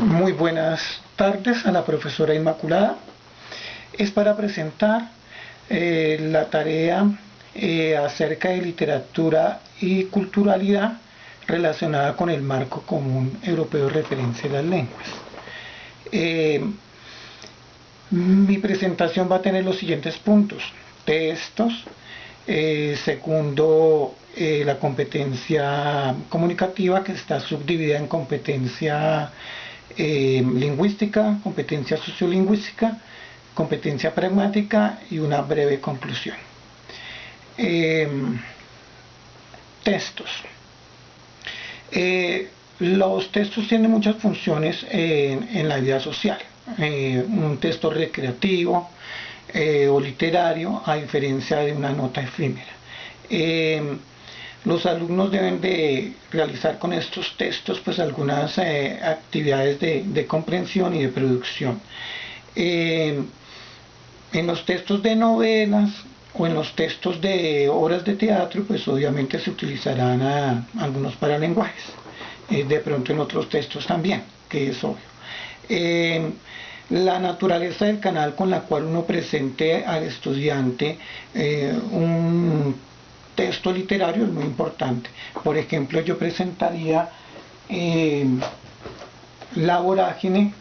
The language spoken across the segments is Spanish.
Muy buenas tardes a la profesora Inmaculada. Es para presentar la tarea acerca de literatura y culturalidad relacionada con el marco común europeo de referencia de las lenguas. Mi presentación va a tener los siguientes puntos: textos, segundo, la competencia comunicativa, que está subdividida en competencia lingüística, competencia sociolingüística, competencia pragmática y una breve conclusión. Textos. Los textos tienen muchas funciones en la vida social. Un texto recreativo o literario, a diferencia de una nota efímera. Los alumnos deben de realizar con estos textos pues algunas actividades de comprensión y de producción. En los textos de novelas o en los textos de obras de teatro, pues obviamente se utilizarán algunos paralenguajes. De pronto en otros textos también, que es obvio. La naturaleza del canal con la cual uno presente al estudiante un texto literario es muy importante. Por ejemplo, yo presentaría La Vorágine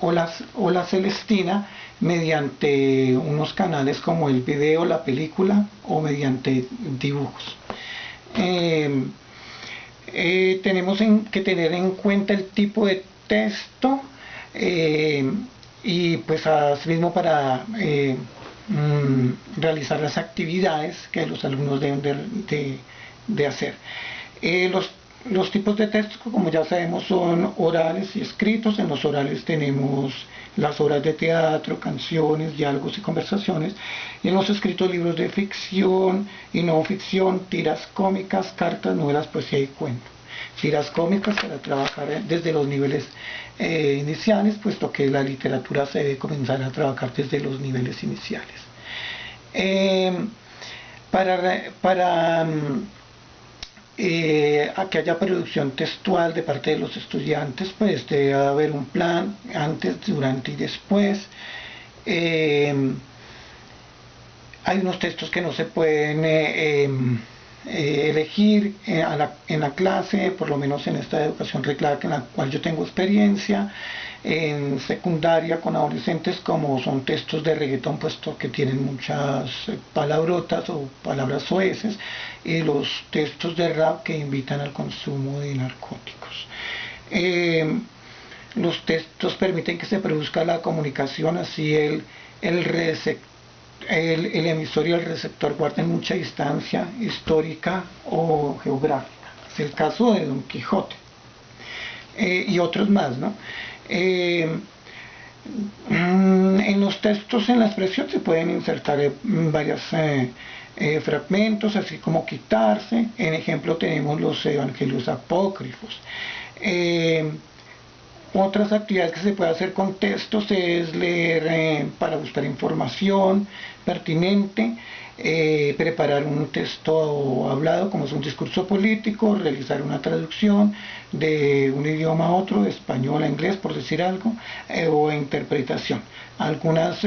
o la Celestina mediante unos canales como el video, la película, o mediante dibujos. Tenemos que tener en cuenta el tipo de texto y pues asimismo para realizar las actividades que los alumnos deben de hacer. Los tipos de textos, como ya sabemos, son orales y escritos. En los orales tenemos las obras de teatro, canciones, diálogos y conversaciones. Y en los escritos, libros de ficción y no ficción, tiras cómicas, cartas, novelas, poesía y cuento. Tiras cómicas para trabajar desde los niveles iniciales, puesto que la literatura se debe comenzar a trabajar desde los niveles iniciales. A que haya producción textual de parte de los estudiantes, pues debe haber un plan antes, durante y después. Hay unos textos que no se pueden elegir en la clase, por lo menos en esta educación reglada en la cual yo tengo experiencia. En secundaria con adolescentes, como son textos de reggaetón, puesto que tienen muchas palabrotas o palabras soeces, y los textos de rap que invitan al consumo de narcóticos. Los textos permiten que se produzca la comunicación, así el emisor y el receptor guarden mucha distancia histórica o geográfica. Es el caso de Don Quijote y otros más, ¿no? En los textos, en la expresión, se pueden insertar varios fragmentos, así como quitarse. En ejemplo tenemos los evangelios apócrifos. Otras actividades que se puede hacer con textos es leer para buscar información pertinente, preparar un texto hablado, como es un discurso político, realizar una traducción de un idioma a otro, de español a inglés, por decir algo, o interpretación. Algunas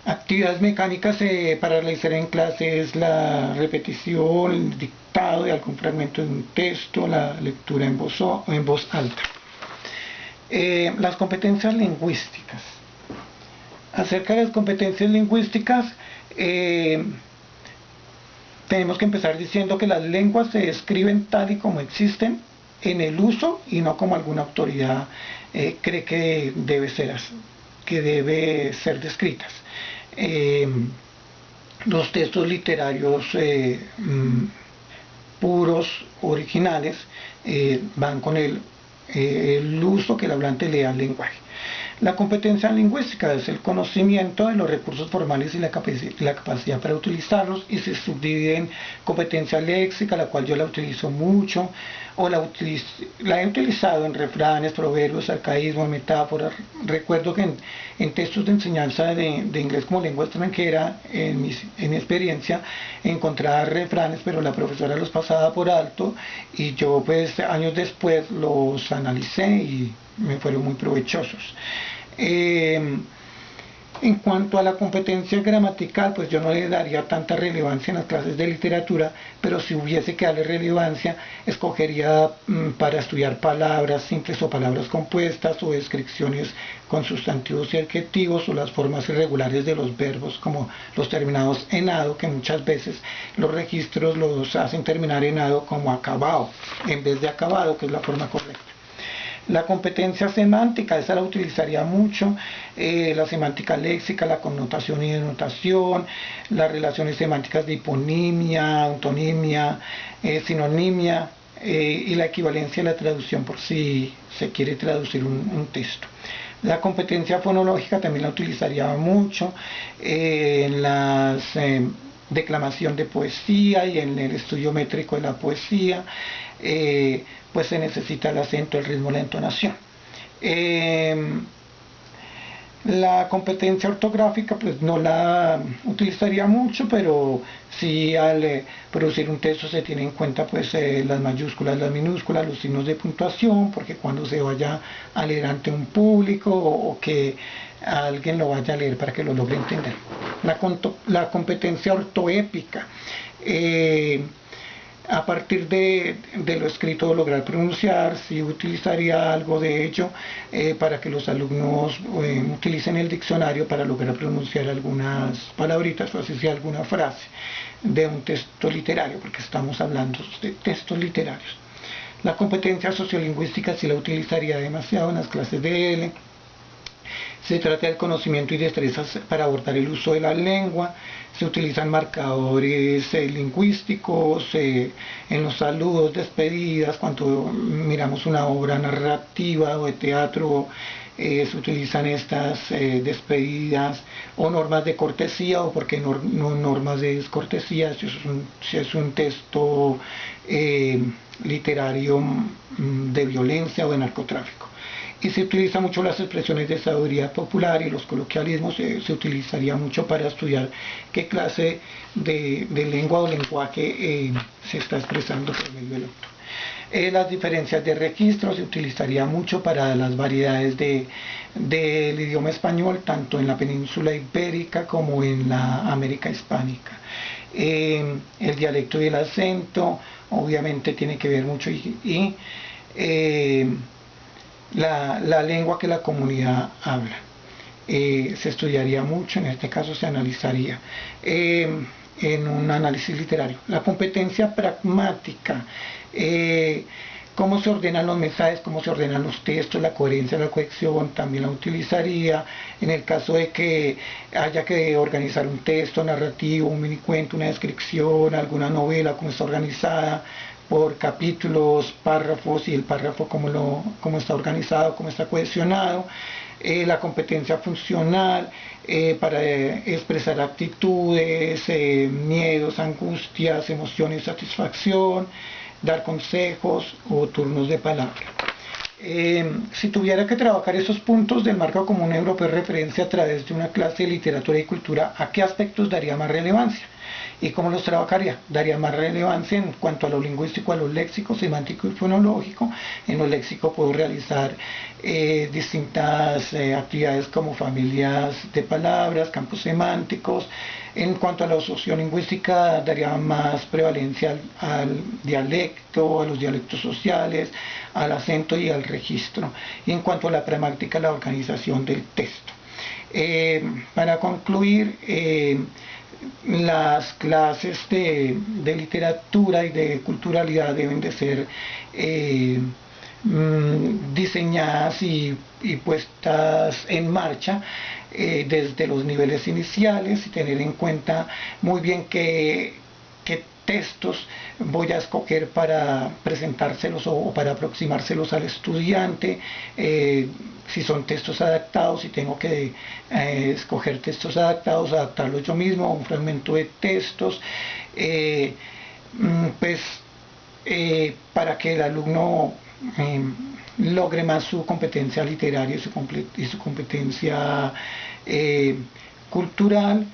actividades mecánicas para realizar en clase es la repetición, el dictado de algún fragmento de un texto, la lectura en voz alta. Las competencias lingüísticas. Acerca de las competencias lingüísticas, tenemos que empezar diciendo que las lenguas se describen tal y como existen en el uso y no como alguna autoridad cree que debe ser descritas. Los textos literarios puros, originales, van con el uso que el hablante le da al lenguaje. La competencia lingüística es el conocimiento de los recursos formales y la capacidad para utilizarlos, y se subdivide en competencia léxica, la cual yo la utilizo mucho, o la he utilizado en refranes, proverbios, arcaísmos, metáforas. Recuerdo que en textos de enseñanza de inglés como lengua extranjera, en mi experiencia, encontraba refranes, pero la profesora los pasaba por alto, y yo pues años después los analicé y me fueron muy provechosos. En cuanto a la competencia gramatical, pues yo no le daría tanta relevancia en las clases de literatura, pero si hubiese que darle relevancia, escogería para estudiar palabras simples o palabras compuestas, o descripciones con sustantivos y adjetivos, o las formas irregulares de los verbos, como los terminados en ado, que muchas veces los registros los hacen terminar en ado como acabado, en vez de acabado, que es la forma correcta. La competencia semántica, esa la utilizaría mucho, la semántica léxica, la connotación y denotación, las relaciones semánticas de hiponimia, ontonimia, sinonimia, y la equivalencia y la traducción por si se quiere traducir un texto. La competencia fonológica también la utilizaría mucho en la declamación de poesía y en el estudio métrico de la poesía. Pues se necesita el acento, el ritmo, la entonación. La competencia ortográfica pues no la utilizaría mucho, pero sí al producir un texto se tiene en cuenta pues las mayúsculas, las minúsculas, los signos de puntuación, porque cuando se vaya a leer ante un público, o que alguien lo vaya a leer para que lo logre entender. La competencia ortoépica, a partir de lo escrito lograr pronunciar, sí utilizaría algo de ello para que los alumnos utilicen el diccionario para lograr pronunciar algunas palabritas, o así sea alguna frase de un texto literario, porque estamos hablando de textos literarios. La competencia sociolingüística sí la utilizaría demasiado en las clases de L. Se trata del conocimiento y destrezas para abordar el uso de la lengua. Se utilizan marcadores lingüísticos en los saludos, despedidas, cuando miramos una obra narrativa o de teatro. Se utilizan estas despedidas, o normas de cortesía, o porque no normas de descortesía, si es un texto literario de violencia o de narcotráfico. Y se utiliza mucho las expresiones de sabiduría popular, y los coloquialismos se utilizaría mucho para estudiar qué clase de lengua o lenguaje se está expresando por medio del otro. Las diferencias de registro se utilizaría mucho para las variedades del idioma español, tanto en la península ibérica como en la América hispánica. El dialecto y el acento obviamente tiene que ver mucho, y la lengua que la comunidad habla. Se estudiaría mucho, en este caso se analizaría en un análisis literario. La competencia pragmática, cómo se ordenan los mensajes, cómo se ordenan los textos, la coherencia, la cohesión, también la utilizaría en el caso de que haya que organizar un texto narrativo, un minicuento, una descripción, alguna novela, cómo está organizada por capítulos, párrafos, y el párrafo cómo está organizado, cómo está cohesionado. La competencia funcional para expresar actitudes, miedos, angustias, emociones, satisfacción, dar consejos o turnos de palabra. Si tuviera que trabajar esos puntos del marco común europeo de referencia a través de una clase de literatura y cultura, ¿a qué aspectos daría más relevancia? ¿Y cómo los trabajaría? Daría más relevancia en cuanto a lo lingüístico, a lo léxico, semántico y fonológico. En lo léxico puedo realizar distintas actividades como familias de palabras, campos semánticos. En cuanto a la sociolingüística, daría más prevalencia al dialecto, a los dialectos sociales, al acento y al registro. Y en cuanto a la pragmática, la organización del texto. Para concluir, las clases de literatura y de culturalidad deben de ser diseñadas y puestas en marcha desde los niveles iniciales, y tener en cuenta muy bien qué textos voy a escoger para presentárselos o para aproximárselos al estudiante, si son textos adaptados, si tengo que escoger textos adaptados, adaptarlos yo mismo, un fragmento de textos, pues para que el alumno logre más su competencia literaria y su competencia cultural.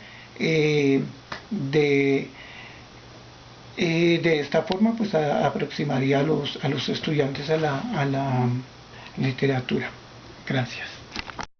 De esta forma pues aproximaría a los estudiantes a la literatura. Gracias.